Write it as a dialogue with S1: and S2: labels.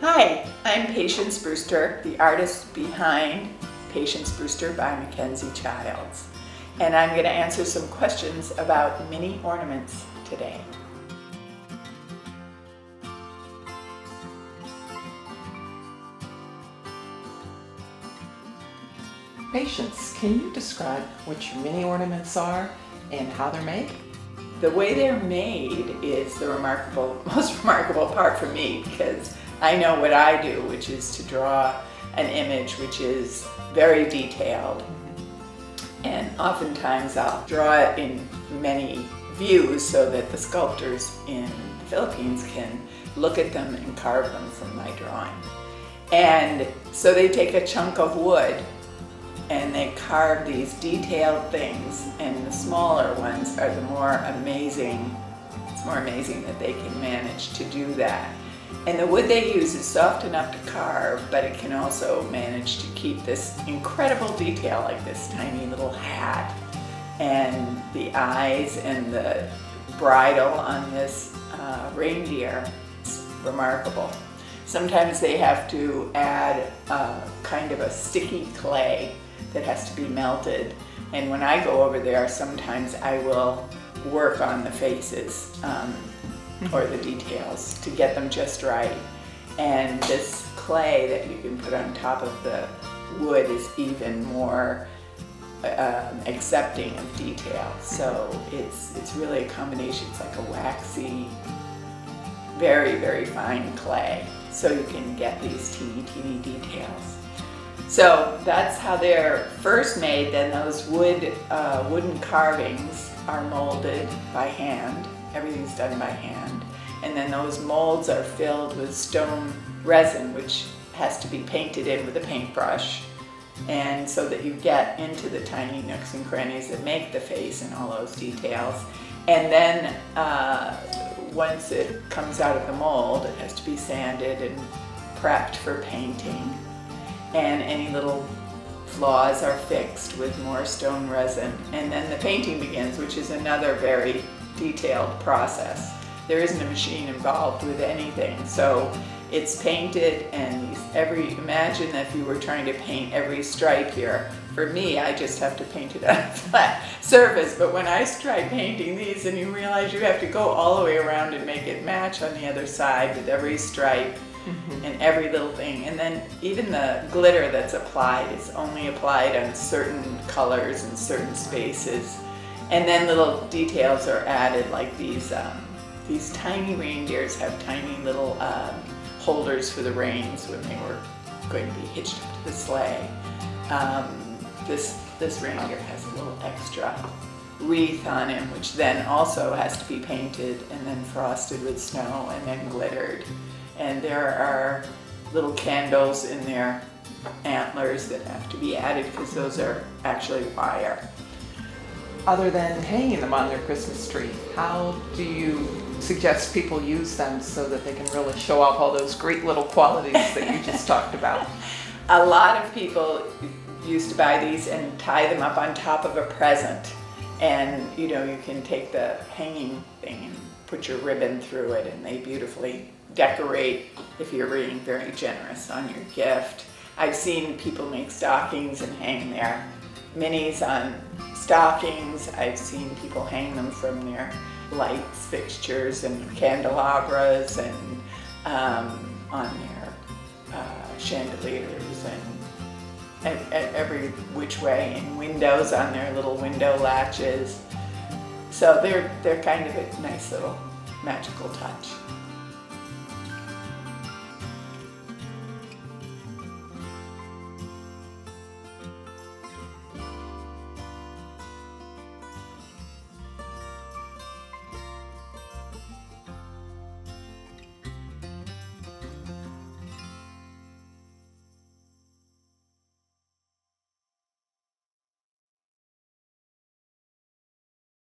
S1: Hi, I'm Patience Brewster, the artist behind Patience Brewster by MacKenzie-Childs, and I'm going to answer some questions about mini ornaments today.
S2: Patience, can you describe what your mini ornaments are and how they're made?
S1: The way they're made is the most remarkable part for me, because I know what I do, which is to draw an image which is very detailed. And oftentimes I'll draw it in many views so that the sculptors in the Philippines can look at them and carve them from my drawing. And so they take a chunk of wood and they carve these detailed things, and the smaller ones are the more amazing. It's more amazing that they can manage to do that. And the wood they use is soft enough to carve, but it can also manage to keep this incredible detail, like this tiny little hat and the eyes and the bridle on this reindeer. It's remarkable. Sometimes they have to add kind of a sticky clay that has to be melted, and when I go over there, sometimes I will work on the faces or the details to get them just right. And this clay that you can put on top of the wood is even more accepting of detail. So it's really a combination. It's like a waxy, very, very fine clay, so you can get these teeny details. So that's how they're first made. Then those wooden carvings are molded by hand. Everything's done by hand. And then those molds are filled with stone resin, which has to be painted in with a paintbrush, and so that you get into the tiny nooks and crannies that make the face and all those details. And then once it comes out of the mold, it has to be sanded and prepped for painting. And any little flaws are fixed with more stone resin. And then the painting begins, which is another very detailed process. There isn't a machine involved with anything. So it's painted, and imagine if you were trying to paint every stripe here. For me, I just have to paint it on a flat surface. But when I try painting these, and you realize you have to go all the way around and make it match on the other side with every stripe. And every little thing. And then even the glitter that's applied is only applied on certain colors and certain spaces. And then little details are added, like these tiny reindeers have tiny little holders for the reins when they were going to be hitched up to the sleigh. This reindeer has a little extra wreath on him, which then also has to be painted and then frosted with snow and then glittered. And there are little candles in their antlers that have to be added, because those are actually wire.
S2: Other than hanging them on their Christmas tree, how do you suggest people use them so that they can really show off all those great little qualities that you just talked about?
S1: A lot of people used to buy these and tie them up on top of a present. And you can take the hanging thing and put your ribbon through it, and they beautifully decorate if you're being very generous on your gift. I've seen people make stockings and hang their minis on stockings. I've seen people hang them from their lights, fixtures, and candelabras, and on their chandeliers, and every which way, in windows, on their little window latches. So they're kind of a nice little magical touch.